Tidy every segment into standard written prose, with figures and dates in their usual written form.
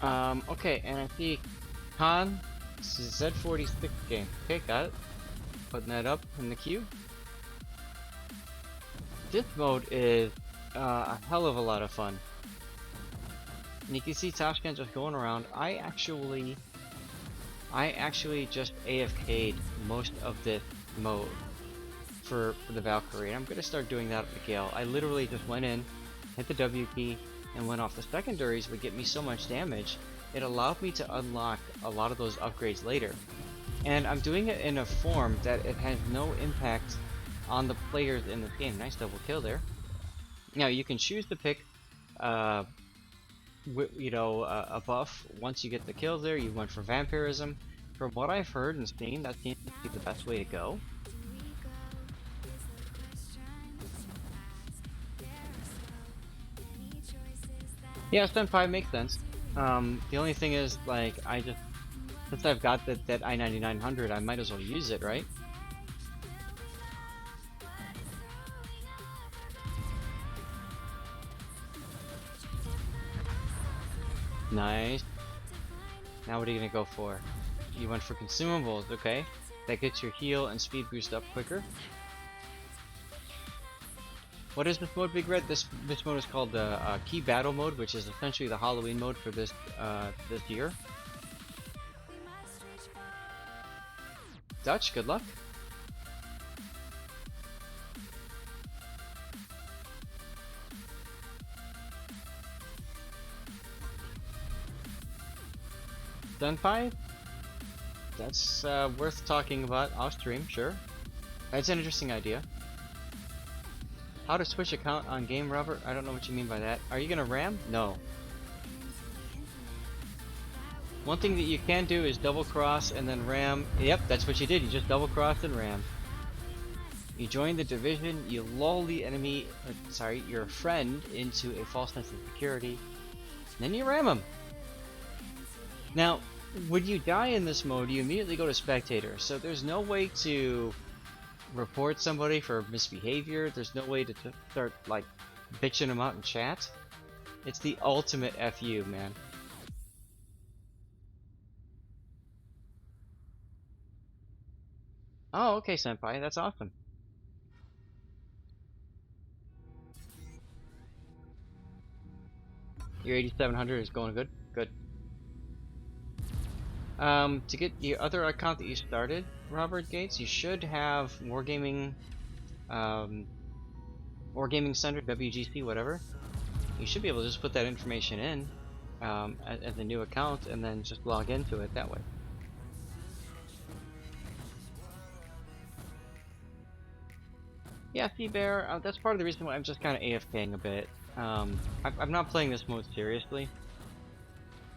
Okay, and I see Khan Z46 game. Okay, got it. Putting that up in the queue. This mode is a hell of a lot of fun. And you can see Tashkent just going around. I actually just AFK'd most of this mode for the Valkyrie. And I'm gonna start doing that with the Gale. I literally just went in, hit the W key, and went off. The secondaries would get me so much damage, it allowed me to unlock a lot of those upgrades later. And I'm doing it in a form that it has no impact on the players in this game. Nice double kill there. Now you can choose to pick, a buff. Once you get the kill there, you went for vampirism. From what I've heard and seen, that seems to be the best way to go. Yeah, stun 5 makes sense. The only thing is, like, since I've got that I-9900, I might as well use it, right? Nice. Now what are you gonna go for? You went for consumables, okay. That gets your heal and speed boost up quicker. What is this mode, Big Red? This mode is called the Key Battle mode, which is essentially the Halloween mode for this year. Dutch, good luck. Done 5? That's worth talking about off stream, sure. That's an interesting idea. How to switch account on game, Robert? I don't know what you mean by that. Are you gonna ram? No. One thing that you can do is double cross and then ram. Yep, that's what you did. You just double crossed and ram. You join the division, you lull the enemy, your friend into a false sense of security, and then you ram him. Now, when you die in this mode, you immediately go to spectator, so there's no way to report somebody for misbehavior. There's no way to start, like, bitching them out in chat. It's the ultimate FU, man. Oh, okay, Senpai, that's awesome. Your 8700 is going good? Good. To get your other account that you started, Robert Gates, you should have Wargaming, Wargaming Center, WGC, whatever. You should be able to just put that information in as a new account and then just log into it that way. Yeah, Bear, that's part of the reason why I'm just kind of AFKing a bit. I'm not playing this mode seriously.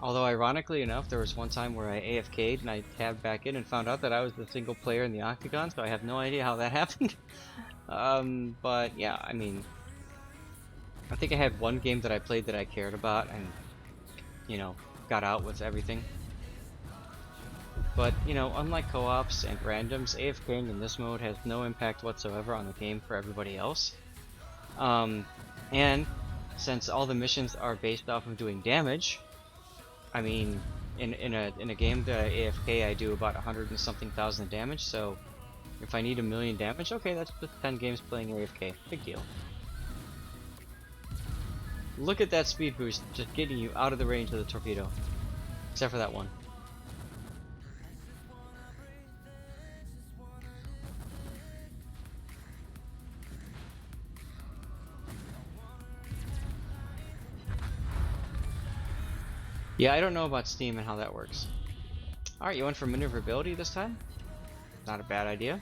Although, ironically enough, there was one time where I AFK'd and I tabbed back in and found out that I was the single player in the octagon, so I have no idea how that happened. But yeah, I mean, I think I had one game that I played that I cared about and, you know, got out with everything. But, you know, unlike co-ops and randoms, AFKing in this mode has no impact whatsoever on the game for everybody else. And since all the missions are based off of doing damage, I mean, in a game that AFK, I do about 100 and something thousand damage, so if I need 1,000,000 damage, okay, that's just 10 games playing AFK. Big deal. Look at that speed boost, just getting you out of the range of the torpedo. Except for that one. Yeah, I don't know about Steam and how that works. Alright, you went for maneuverability this time? Not a bad idea.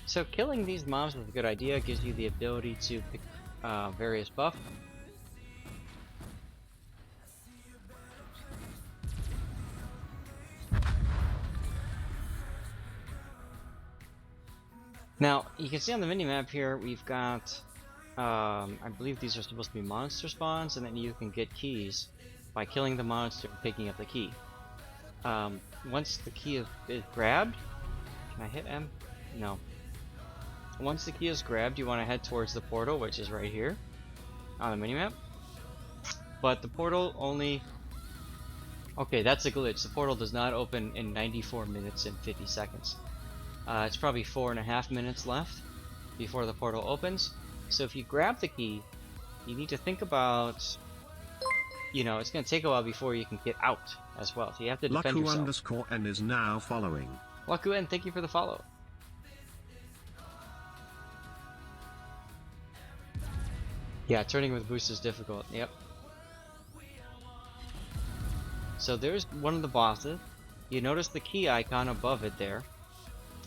So killing these mobs is a good idea, it gives you the ability to pick various buffs. Now, you can see on the minimap here, we've got, I believe these are supposed to be monster spawns, and then you can get keys by killing the monster and picking up the key. Once the key is grabbed, can I hit M? No. Once the key is grabbed, you want to head towards the portal, which is right here on the minimap. but the portal only... Okay, that's a glitch. The portal does not open in 94 minutes and 50 seconds. It's probably 4.5 minutes left before the portal opens. So if you grab the key, you need to think about, you know, it's going to take a while before you can get out as well. So you have to defend yourself. Laku_N is now following. Laku_N, thank you for the follow. Yeah, turning with boost is difficult. Yep. So there's one of the bosses. You notice the key icon above it there.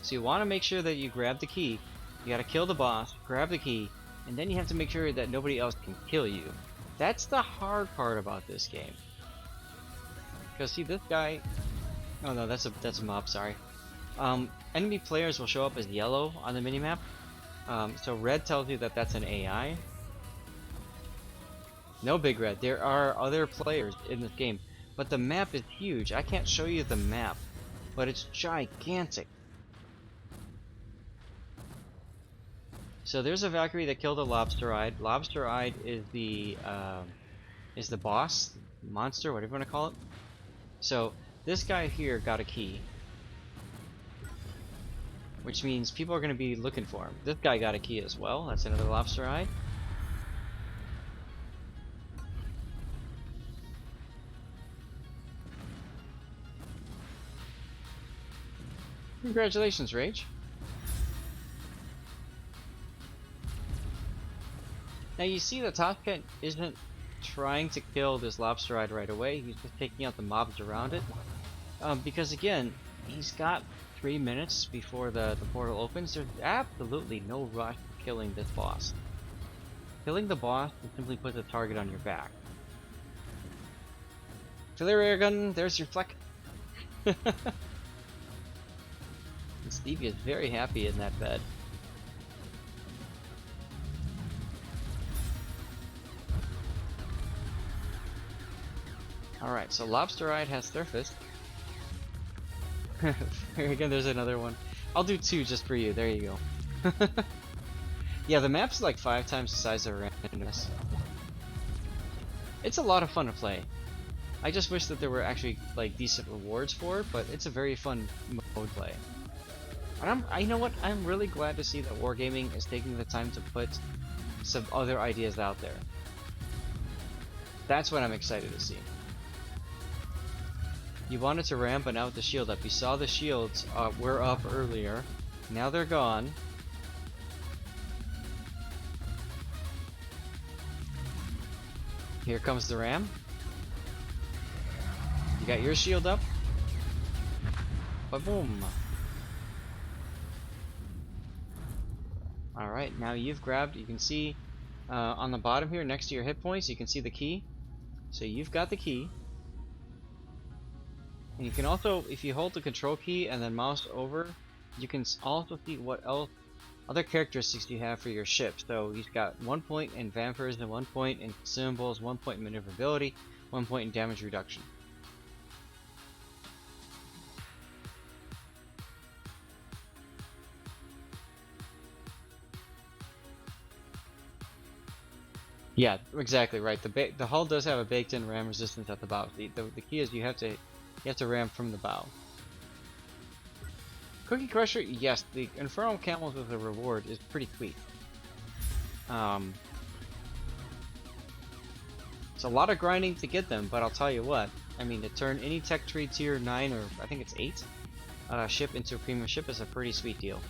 So you want to make sure that you grab the key. You got to kill the boss, grab the key, and then you have to make sure that nobody else can kill you. That's the hard part about this game. Because see, this guy... Oh no, that's a mob, sorry. Enemy players will show up as yellow on the minimap. So red tells you that that's an AI. No big red, there are other players in this game. But the map is huge. I can't show you the map, but it's gigantic. So there's a Valkyrie that killed a Lobster-Eyed. Lobster-Eyed is the boss, monster, whatever you want to call it. So this guy here got a key, which means people are going to be looking for him. This guy got a key as well. That's another Lobster-Eyed. Congratulations, Rage. Now you see that Toshkent isn't trying to kill this Lobster-Eyed right away. He's just taking out the mobs around it. Because again, he's got 3 minutes before the portal opens. There's absolutely no rush to killing this boss. Killing the boss will simply put the target on your back. Artillery gun, there's your fleck. Stevie is very happy in that bed. Alright, so Lobster-Eyed has surfaced. Again, there's another one. I'll do 2 just for you, there you go. Yeah, the map's like 5 times the size of randomness. It's a lot of fun to play. I just wish that there were actually like decent rewards for it, but it's a very fun mode play. And you know what? I'm really glad to see that Wargaming is taking the time to put some other ideas out there. That's what I'm excited to see. You wanted to ramp, but now with the shield up. You saw the shields were up earlier. Now they're gone. Here comes the ram. You got your shield up. Ba-boom. Alright, now you've grabbed, you can see on the bottom here next to your hit points, you can see the key. So you've got the key. And you can also, if you hold the control key and then mouse over, you can also see what else, other characteristics you have for your ship. So you've got 1 point in vampirism, 1 point in symbols, 1 point in maneuverability, 1 point in damage reduction. Yeah, exactly right. The hull does have a baked-in ram resistance at the bow. The key is you have to ram from the bow. Cookie Crusher, yes, the Infernal Camels with a reward is pretty sweet. It's a lot of grinding to get them, but I'll tell you what. I mean, to turn any tech tree tier 9 or I think it's 8 ship into a premium ship is a pretty sweet deal.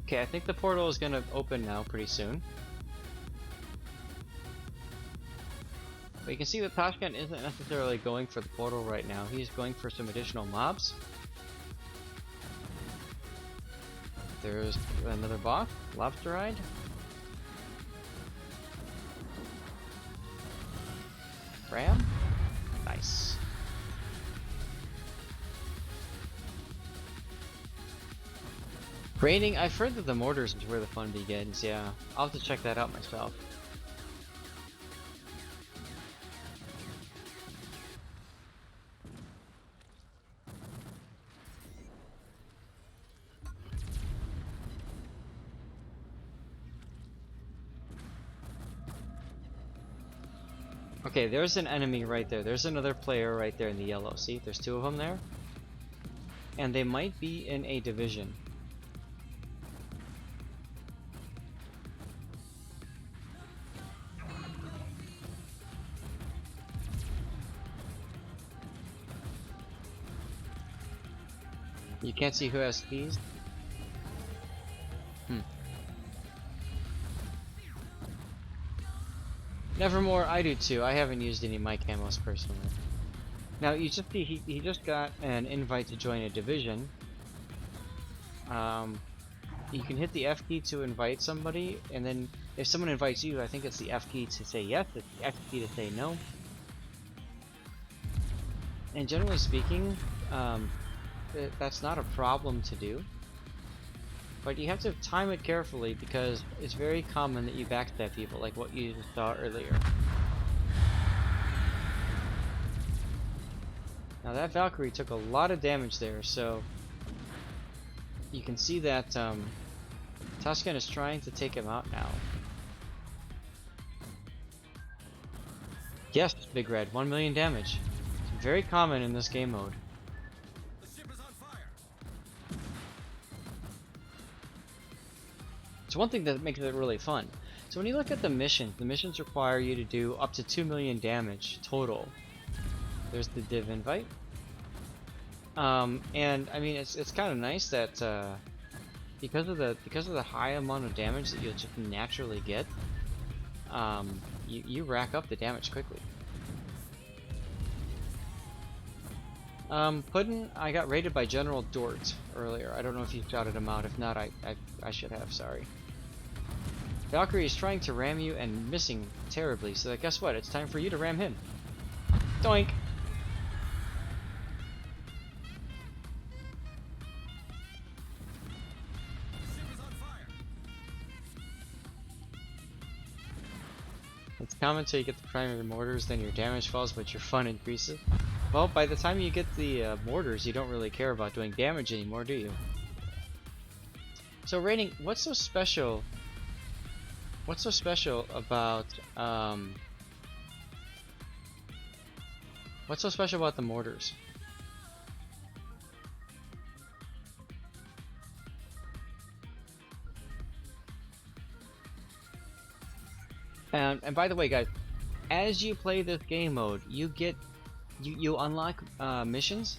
Okay, I think the portal is gonna open now pretty soon. But you can see that Toshkent isn't necessarily going for the portal right now. He's going for some additional mobs. There's another boss, Lobster-Eyed. Ram? Nice. Raining, I've heard that the mortars is where the fun begins, yeah. I'll have to check that out myself. Okay, there's an enemy right there. There's another player right there in the yellow. See, there's two of them there. And they might be in a division. You can't see who has keys? Nevermore, I do too. I haven't used any of my camos personally. Now, you just see he just got an invite to join a division. You can hit the F key to invite somebody, and then if someone invites you, I think it's the F key to say yes, it's the X key to say no. And generally speaking, that's not a problem to do. But you have to time it carefully because it's very common that you backstab people, like what you saw earlier. Now that Valkyrie took a lot of damage there, so you can see that Tuscan is trying to take him out now. Yes, Big Red, 1 million damage. It's very common in this game mode. It's one thing that makes it really fun. So when you look at the missions require you to do up to 2 million damage total. There's the div invite. And I mean it's kind of nice that because of the high amount of damage that you'll just naturally get, you rack up the damage quickly. Puddin', I got raided by General Dort earlier. I don't know if you shouted him out. If not, I should have. Sorry. Valkyrie is trying to ram you and missing terribly. So guess what? It's time for you to ram him. Doink. It's common until you get the primary mortars, then your damage falls, but your fun increases. Well, by the time you get the mortars, you don't really care about doing damage anymore, do you? So raiding, what's so special? What's so special about the mortars? And by the way, guys, as you play this game mode, you unlock missions,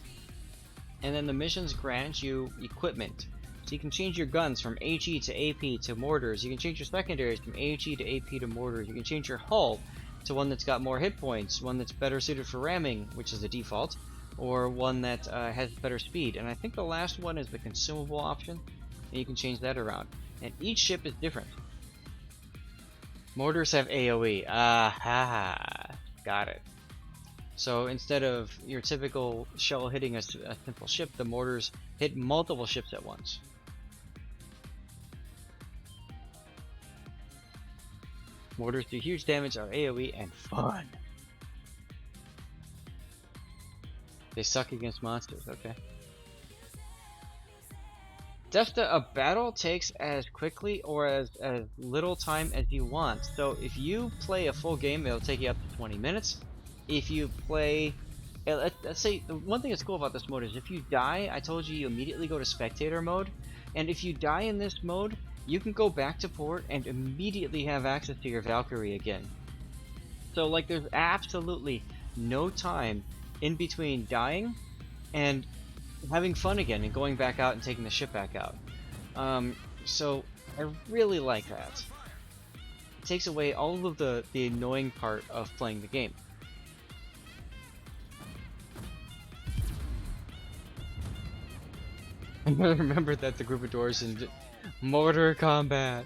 and then the missions grant you equipment. So you can change your guns from HE to AP to mortars. You can change your secondaries from HE to AP to mortars. You can change your hull to one that's got more hit points, one that's better suited for ramming, which is the default, or one that has better speed. And I think the last one is the consumable option, and you can change that around. And each ship is different. Mortars have AoE. Got it. So instead of your typical shell hitting a simple ship, the mortars hit multiple ships at once. Mortars do huge damage, are AoE, and fun. They suck against monsters, okay. Defta, a battle takes as quickly or as little time as you want. So if you play a full game, it'll take you up to 20 minutes. If you play, let's say, the one thing that's cool about this mode is if you die, I told you immediately go to spectator mode. And if you die in this mode, you can go back to port and immediately have access to your Valkyrie again. So like there's absolutely no time in between dying and having fun again and going back out and taking the ship back out. So I really like that. It takes away all of the annoying part of playing the game. I remember that the group of doors in mortar combat.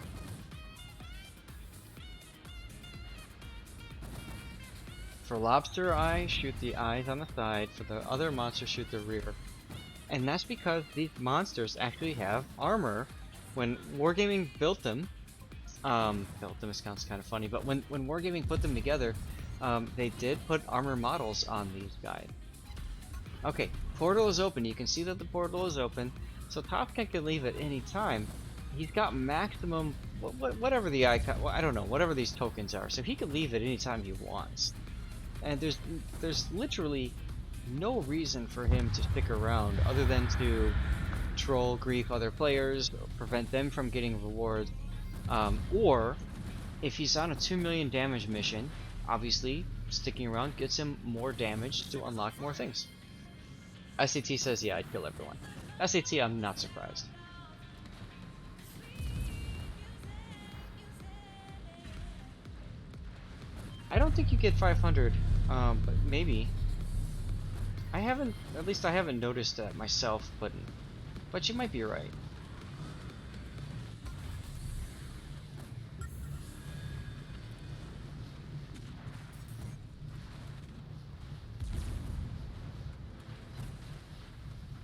For lobster eye, shoot the eyes on the side. For the other monster, shoot the rear. And that's because these monsters actually have armor. When Wargaming built them sounds kind of funny, but when Wargaming put them together, they did put armor models on these guys. Okay, portal is open. You can see that the portal is open. So Topcat can leave at any time. He's got maximum, whatever the icon, well, I don't know, whatever these tokens are. So he can leave at any time he wants. And there's literally no reason for him to stick around other than to troll, grief other players, prevent them from getting rewards, or if he's on a 2 million damage mission, obviously sticking around gets him more damage to unlock more things. SAT says, yeah, I'd kill everyone. SAT, I'm not surprised. I don't think you get 500, but maybe. I haven't, at least I haven't noticed that myself, but you might be right.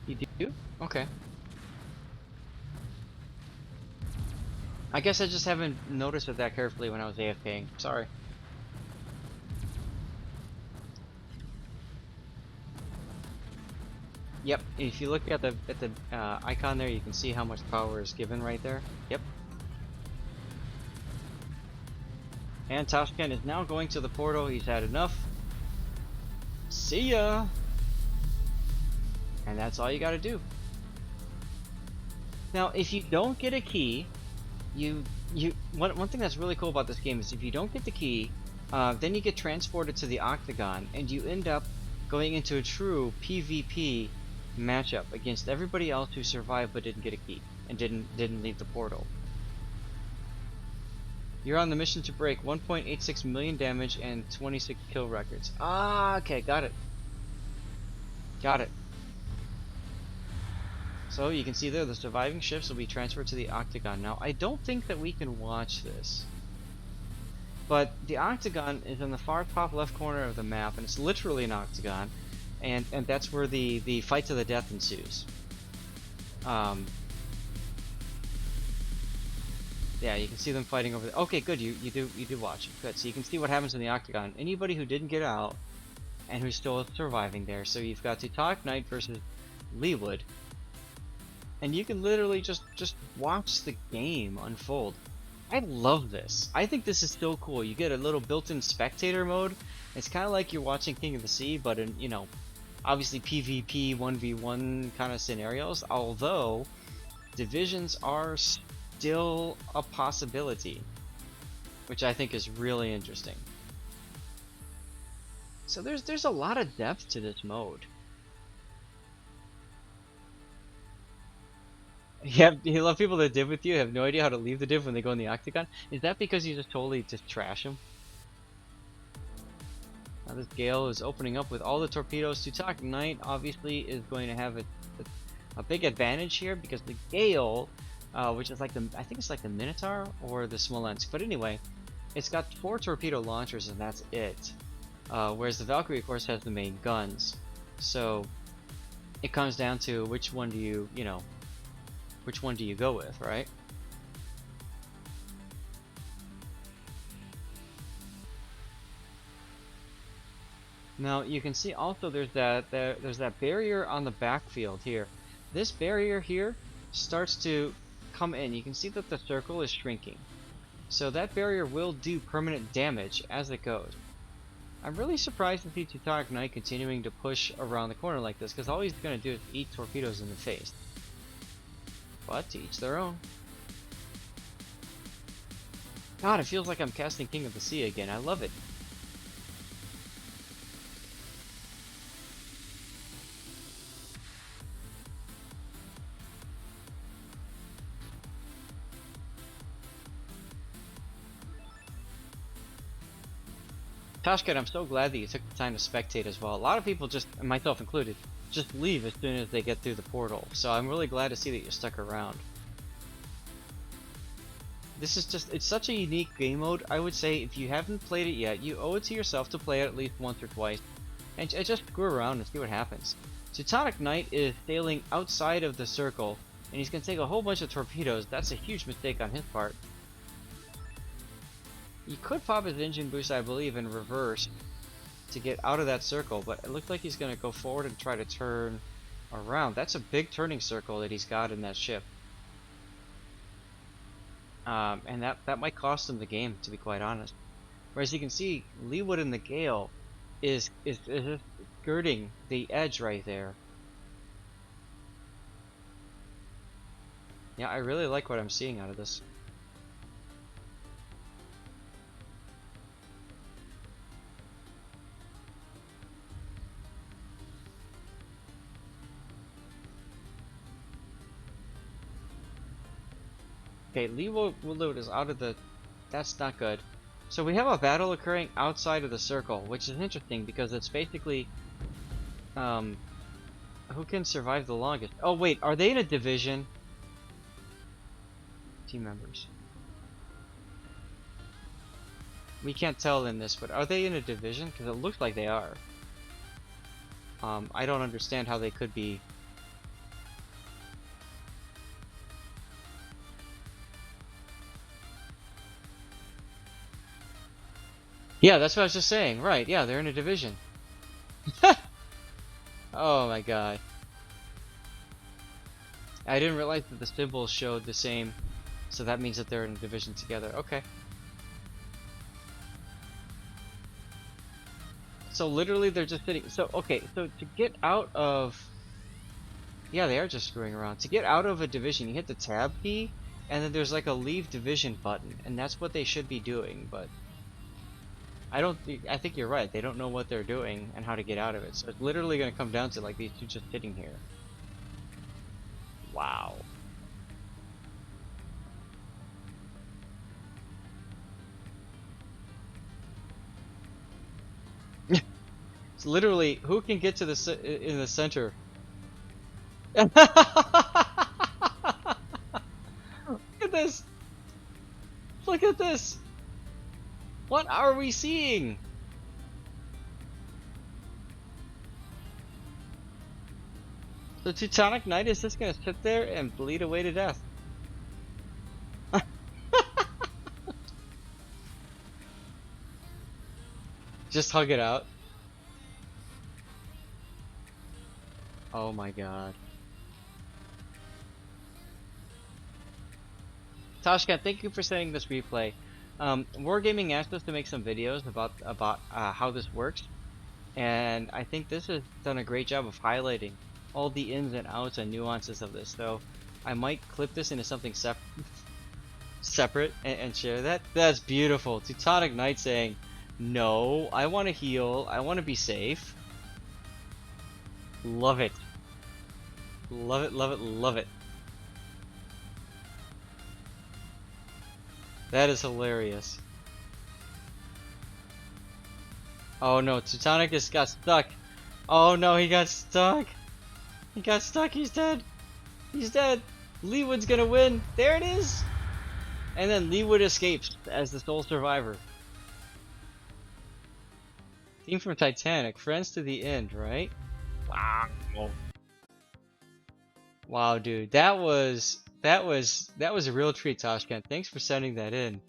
You do? Okay. I guess I just haven't noticed it that carefully when I was AFKing. Sorry. Yep, if you look at the icon there, you can see how much power is given right there. Yep. And Tashkent is now going to the portal. He's had enough. See ya! And that's all you gotta do. Now, if you don't get a key, one thing that's really cool about this game is if you don't get the key, then you get transported to the octagon, and you end up going into a true PvP matchup against everybody else who survived but didn't get a key and didn't leave the portal. You're on the mission to break 1.86 million damage and 26 kill records. Ah, okay, got it. Got it. So you can see there, the surviving ships will be transferred to the octagon. Now, I don't think that we can watch this, but the octagon is in the far top left corner of the map, and it's literally an octagon. And that's where the fight to the death ensues. Yeah, you can see them fighting over there. Okay, good. You do watch it. Good. So you can see what happens in the octagon. Anybody who didn't get out and who's still surviving there. So you've got Tutok Knight versus Leewood, and you can literally just watch the game unfold. I love this. I think this is so cool. You get a little built-in spectator mode. It's kind of like you're watching King of the Sea, but in, you know, obviously PvP 1v1 kind of scenarios, although divisions are still a possibility, which I think is really interesting. So there's a lot of depth to this mode. You love people that div with you, have no idea how to leave the div when they go in the octagon? Is that because you just totally just trash them? Now this gale is opening up with all the torpedoes. Tutok Knight obviously is going to have a big advantage here because the gale, which is like I think it's like the Minotaur or the Smolensk, but anyway, it's got 4 torpedo launchers and that's it. Whereas the Valkyrie, of course, has the main guns. So it comes down to which one do you go with, right? Now you can see also there's that barrier on the backfield here. This barrier here starts to come in. You can see that the circle is shrinking. So that barrier will do permanent damage as it goes. I'm really surprised to see Tutok Knight continuing to push around the corner like this, because all he's going to do is eat torpedoes in the face. But to each their own. God, it feels like I'm casting King of the Sea again. I love it. Tashkent, I'm so glad that you took the time to spectate as well. A lot of people, just myself included, just leave as soon as they get through the portal. So I'm really glad to see that you stuck around. This is just, it's such a unique game mode. I would say if you haven't played it yet, you owe it to yourself to play it at least once or twice. And just screw around and see what happens. Tutok Knight is sailing outside of the circle, and he's going to take a whole bunch of torpedoes. That's a huge mistake on his part. You could pop his engine boost, I believe, in reverse to get out of that circle, but it looks like he's going to go forward and try to turn around. That's a big turning circle that he's got in that ship. And that might cost him the game, to be quite honest. Whereas you can see, Leewood in the gale is just skirting the edge right there. Yeah, I really like what I'm seeing out of this. Okay, Lee Woodload is out of the... That's not good. So we have a battle occurring outside of the circle, which is interesting because it's basically... who can survive the longest? Oh wait, are they in a division? Team members. We can't tell in this, but are they in a division? Because it looks like they are. I don't understand how they could be... Yeah, that's what I was just saying. Right, yeah, they're in a division. Oh my god. I didn't realize that the symbols showed the same, so that means that they're in a division together. Okay. So literally they're just sitting... So, okay, so to get out of... Yeah, they are just screwing around. To get out of a division, you hit the tab key, and then there's like a leave division button, and that's what they should be doing, but... I think you're right. They don't know what they're doing and how to get out of it. So it's literally going to come down to like these two just sitting here. Wow. It's literally who can get to the in the center. Look at this. Look at this. What are we seeing? The Teutonic Knight is just gonna sit there and bleed away to death. Just hug it out. Oh my god. Tashkent, thank you for sending this replay. Wargaming asked us to make some videos about how this works, and I think this has done a great job of highlighting all the ins and outs and nuances of this. So I might clip this into something separate and share that. That's beautiful. Teutonic Knight saying, "No, I want to heal. I want to be safe." Love it. Love it. Love it. Love it. That is hilarious. Oh no, Teutonic just got stuck. Oh no, he got stuck. He got stuck, he's dead. He's dead. Leewood's gonna win. There it is. And then Leewood escapes as the sole survivor. Team from Titanic, friends to the end, right? Wow. Wow, dude, that was a real treat, Tashkent. Thanks for sending that in.